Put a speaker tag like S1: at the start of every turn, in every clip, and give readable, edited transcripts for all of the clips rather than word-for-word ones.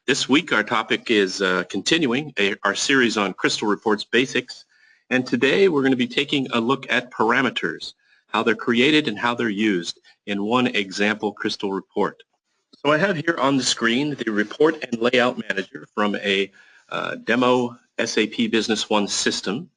S1: This week our topic is continuing our series on Crystal Reports Basics, and today we're going to be taking a look at parameters, how they're created and how they're used in one example Crystal report. So I have here on the screen the Report and Layout Manager from a demo SAP Business One system,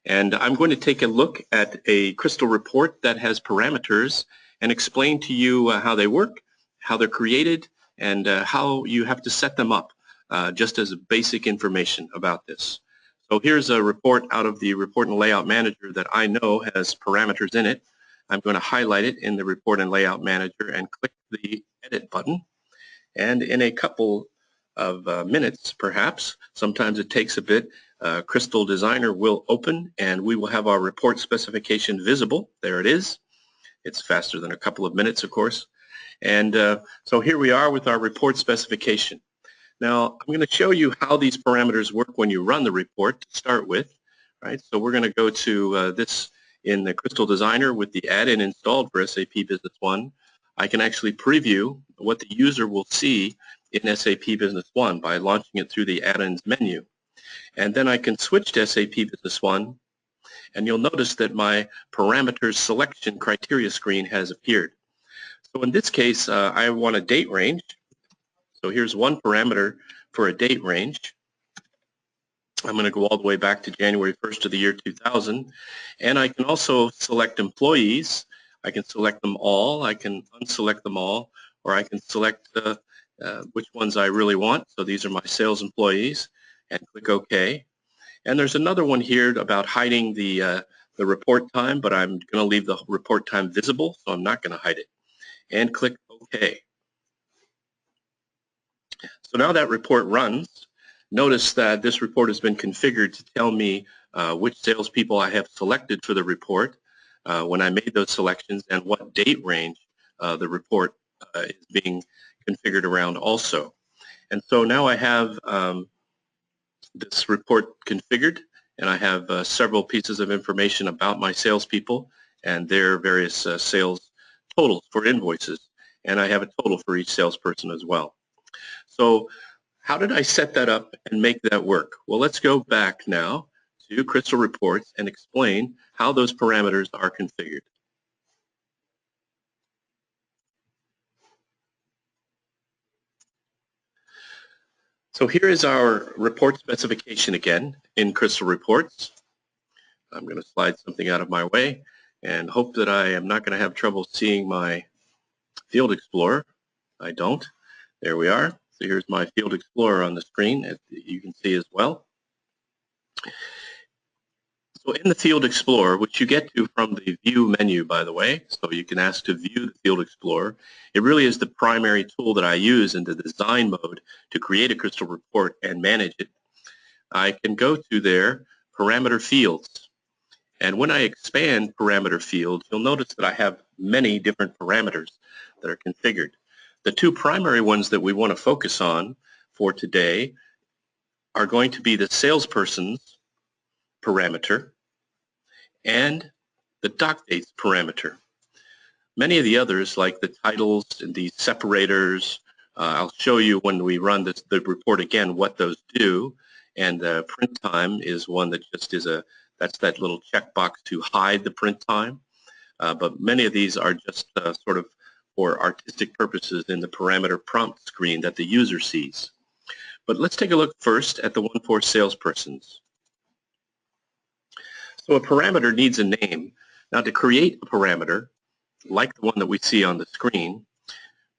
S1: and I'm going to take a look at a Crystal report that has parameters and explain to you how they work, how they're created, and how you have to set them up, just as basic information about this. So here's a report out of the Report and Layout Manager that I know has parameters in it. I'm going to highlight it in the Report and Layout Manager and click the Edit button. And in a couple of minutes, perhaps, sometimes it takes a bit, Crystal Designer will open and we will have our report specification visible. There it is. It's faster than a couple of minutes, of course. And so here we are with our report specification. Now, I'm going to show you how these parameters work when you run the report to start with. Right? So we're going to go to this in the Crystal Designer with the add-in installed for SAP Business One. I can actually preview what the user will see in SAP Business One by launching it through the add-ins menu. And then I can switch to SAP Business One, and you'll notice that my parameters selection criteria screen has appeared. So in this case, I want a date range. So here's one parameter for a date range. I'm going to go all the way back to January 1st of the year 2000. And I can also select employees. I can select them all. I can unselect them all. Or I can select which ones I really want. So these are my sales employees. And click OK. And there's another one here about hiding the report time, but I'm going to leave the report time visible, so I'm not going to hide it. And click OK. So now that report runs. Notice that this report has been configured to tell me which salespeople I have selected for the report, when I made those selections, and what date range the report is being configured around also. And so now I have this report configured, and I have several pieces of information about my salespeople and their various sales totals for invoices, and I have a total for each salesperson as well. So how did I set that up and make that work? Well, let's go back now to Crystal Reports and explain how those parameters are configured. So here is our report specification again in Crystal Reports. I'm going to slide something out of my way and hope that I am not going to have trouble seeing my Field Explorer. I don't. There we are. So here's my Field Explorer on the screen, as you can see as well. So in the Field Explorer, which you get to from the View menu, by the way, so you can ask to view the Field Explorer, it really is the primary tool that I use in the design mode to create a Crystal report and manage it. I can go to their parameter fields. And when I expand parameter fields, you'll notice that I have many different parameters that are configured. The two primary ones that we want to focus on for today are going to be the salesperson's parameter and the doc dates parameter. Many of the others, like the titles and the separators, I'll show you when we run the report again what those do. And the print time is one that just is that's that little checkbox to hide the print time. But many of these are just sort of for artistic purposes in the parameter prompt screen that the user sees. But let's take a look first at the one for salespersons. So a parameter needs a name. Now, to create a parameter, like the one that we see on the screen,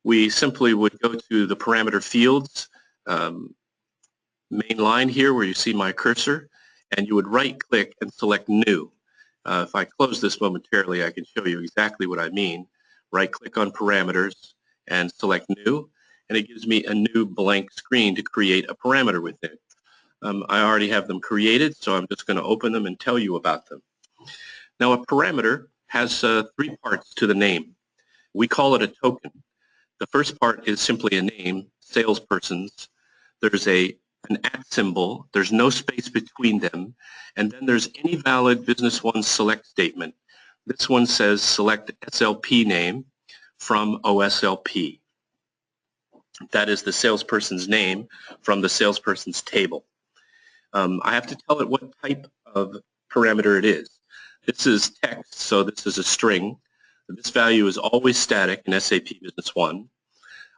S1: we simply would go to the parameter fields main line here where you see my cursor, and you would right-click and select New. If I close this momentarily, I can show you exactly what I mean. Right-click on Parameters and select New, and it gives me a new blank screen to create a parameter within. I already have them created, so I'm just going to open them and tell you about them. Now, a parameter has three parts to the name. We call it a token. The first part is simply a name, salespersons. There's an @ symbol. There's no space between them. And then there's any valid Business One select statement. This one says select SLP name from OSLP. That is the salesperson's name from the salesperson's table. I have to tell it what type of parameter it is. This is text, so this is a string. This value is always static in SAP Business One.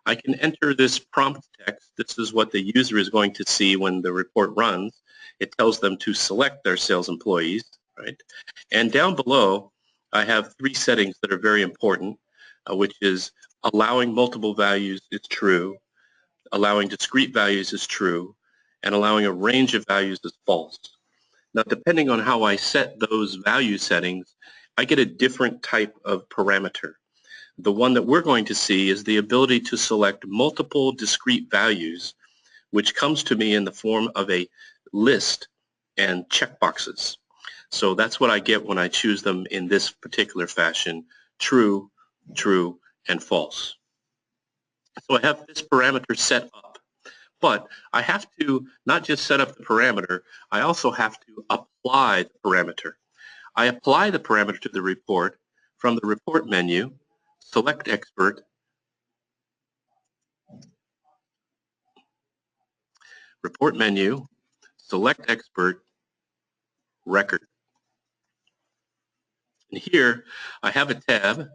S1: I can enter this prompt text. This is what the user is going to see when the report runs. It tells them to select their sales employees, right? And down below, I have three settings that are very important, which is allowing multiple values is true, allowing discrete values is true, and allowing a range of values is false. Now, depending on how I set those value settings, I get a different type of parameter. The one that we're going to see is the ability to select multiple discrete values, which comes to me in the form of a list and checkboxes. So that's what I get when I choose them in this particular fashion: true, true, and false. So I have this parameter set up, but I have to not just set up the parameter, I also have to apply the parameter. I apply the parameter to the report from the report menu, select expert, report menu, select expert, record. And here I have a tab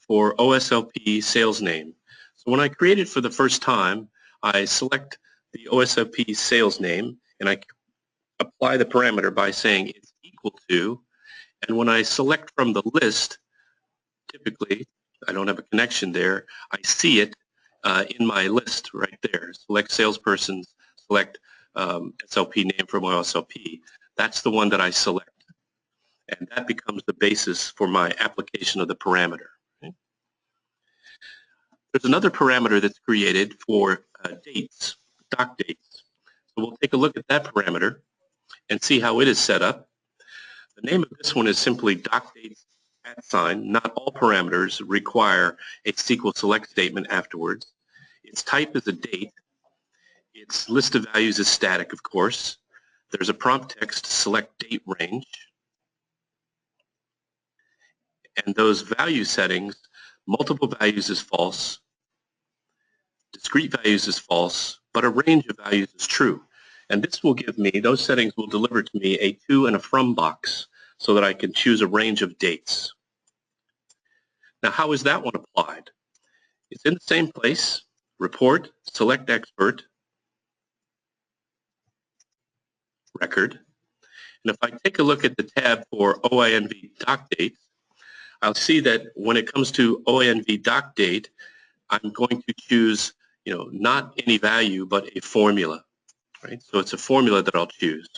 S1: for OSLP sales name. So when I create it for the first time, I select the OSLP sales name and I apply the parameter by saying it's equal to, and when I select from the list, typically I don't have a connection there, I see it in my list right there. Select salesperson, select SLP name from OSLP. That's the one that I select, and that becomes the basis for my application of the parameter. Okay? There's another parameter that's created for dates, doc dates. So we'll take a look at that parameter and see how it is set up. The name of this one is simply doc dates @. Not all parameters require a SQL select statement afterwards. Its type is a date. Its list of values is static, of course. There's a prompt text, select date range. And those value settings, multiple values is false, discrete values is false, but a range of values is true. And this will give me, those settings will deliver to me a to and a from box so that I can choose a range of dates. Now, how is that one applied? It's in the same place, report, select expert, record. And if I take a look at the tab for OINV doc dates, I'll see that when it comes to OINV doc date, I'm going to choose, not any value, but a formula, right? So it's a formula that I'll choose.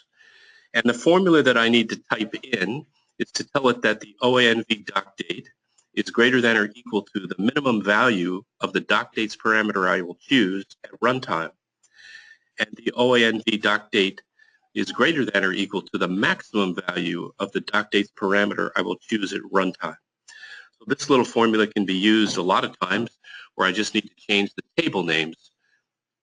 S1: And the formula that I need to type in is to tell it that the OINV doc date is greater than or equal to the minimum value of the doc dates parameter I will choose at runtime. And the OINV doc date is greater than or equal to the maximum value of the doc dates parameter I will choose at runtime. So this little formula can be used a lot of times where I just need to change the table names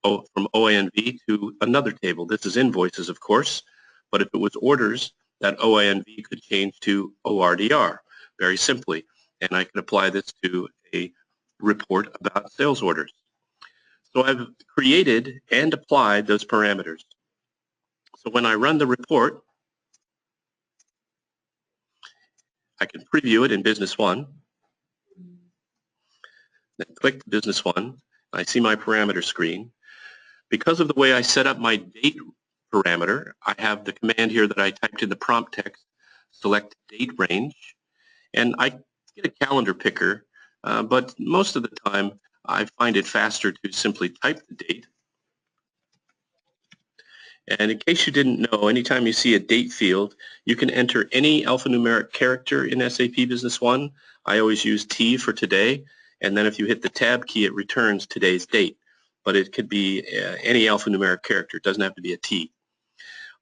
S1: from OINV to another table. This is invoices, of course, but if it was orders, that OINV could change to ORDR very simply, and I can apply this to a report about sales orders. So I've created and applied those parameters. So when I run the report, I can preview it in Business One, then click Business One. I see my parameter screen. Because of the way I set up my date parameter, I have the command here that I typed in the prompt text, select date range, and I get a calendar picker, but most of the time I find it faster to simply type the date. And in case you didn't know, anytime you see a date field, you can enter any alphanumeric character in SAP Business One. I always use T for today, and then if you hit the tab key, it returns today's date. But it could be any alphanumeric character. It doesn't have to be a T.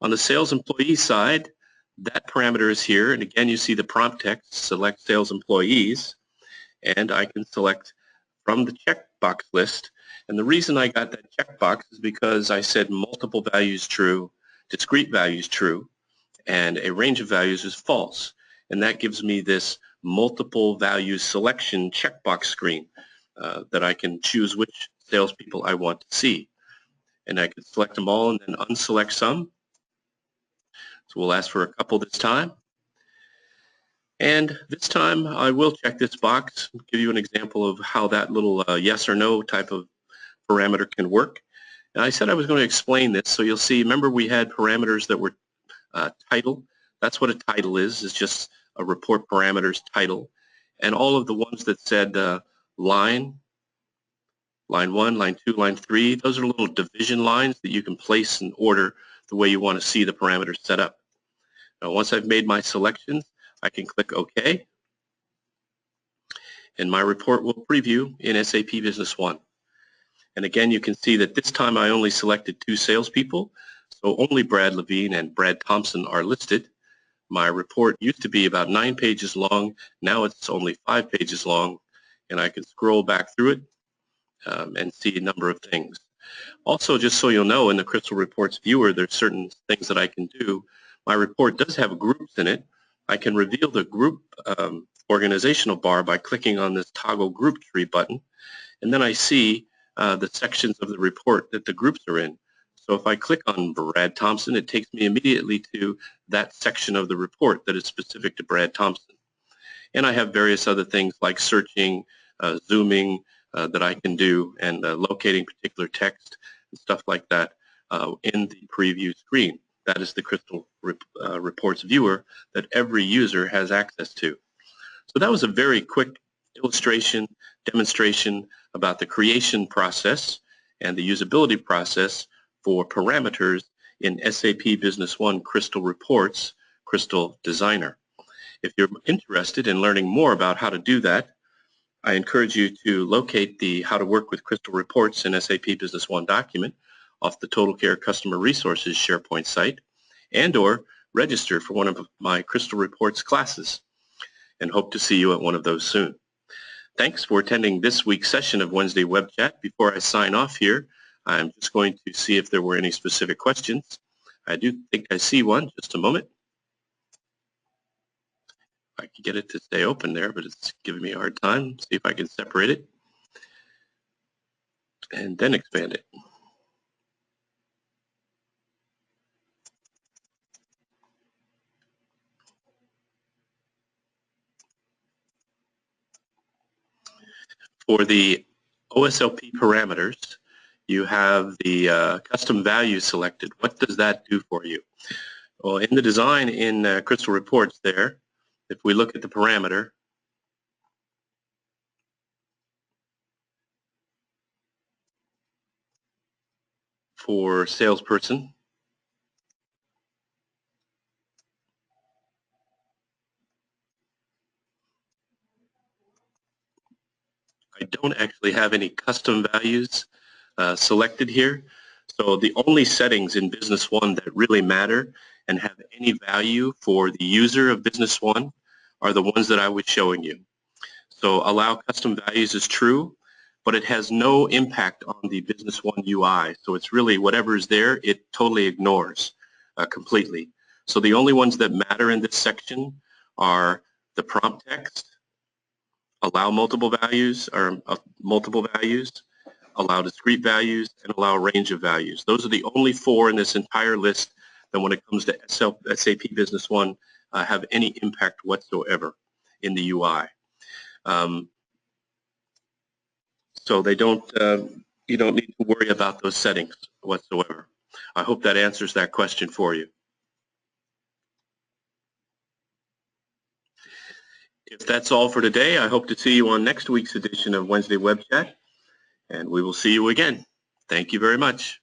S1: On the sales employee side, that parameter is here, and again you see the prompt text, select sales employees, and I can select from the checkbox list. And the reason I got that checkbox is because I said multiple values true, discrete values true, and a range of values is false. And that gives me this multiple values selection checkbox screen. that I can choose which salespeople I want to see. And I can select them all and then unselect some. So we'll ask for a couple this time. And this time I will check this box, give you an example of how that little yes or no type of parameter can work. And I said I was going to explain this, so you'll see, remember we had parameters that were title. That's what a title is. It's just a report parameters title. And all of the ones that said line 1, line 2, line 3, those are little division lines that you can place in order the way you want to see the parameters set up. Now, once I've made my selections, I can click OK, and my report will preview in SAP Business One. And again, you can see that this time I only selected 2 salespeople, so only Brad Levine and Brad Thompson are listed. My report used to be about 9 pages long. Now it's only 5 pages long, and I can scroll back through it and see a number of things. Also, just so you'll know, in the Crystal Reports viewer, there's certain things that I can do. My report does have groups in it. I can reveal the group organizational bar by clicking on this toggle group tree button, and then I see the sections of the report that the groups are in. So if I click on Brad Thompson, it takes me immediately to that section of the report that is specific to Brad Thompson. And I have various other things like searching, zooming that I can do, and locating particular text and stuff like that in the preview screen. That is the Crystal Reports viewer that every user has access to. So that was a very quick illustration, demonstration about the creation process and the usability process for parameters in SAP Business One Crystal Reports, Crystal Designer. If you're interested in learning more about how to do that, I encourage you to locate the How to Work with Crystal Reports in SAP Business One document off the Total Care Customer Resources SharePoint site, and or register for one of my Crystal Reports classes, and hope to see you at one of those soon. Thanks for attending this week's session of Wednesday Web Chat. Before I sign off here, I'm just going to see if there were any specific questions. I do think I see one. Just a moment. I can get it to stay open there, but it's giving me a hard time. See if I can separate it and then expand it. For the OSLP parameters, you have the custom value selected. What does that do for you? Well, in the design in Crystal Reports there, if we look at the parameter, for salesperson, I don't actually have any custom values selected here. So the only settings in Business One that really matter and have any value for the user of Business One are the ones that I was showing you. So allow custom values is true, but it has no impact on the Business One UI. So it's really whatever is there, it totally ignores completely. So the only ones that matter in this section are the prompt text, allow multiple values, allow discrete values, and allow a range of values. Those are the only 4 in this entire list that when it comes to SAP Business One have any impact whatsoever in the UI. So they don't, you don't need to worry about those settings whatsoever. I hope that answers that question for you. If that's all for today, I hope to see you on next week's edition of Wednesday Web Chat, and we will see you again. Thank you very much.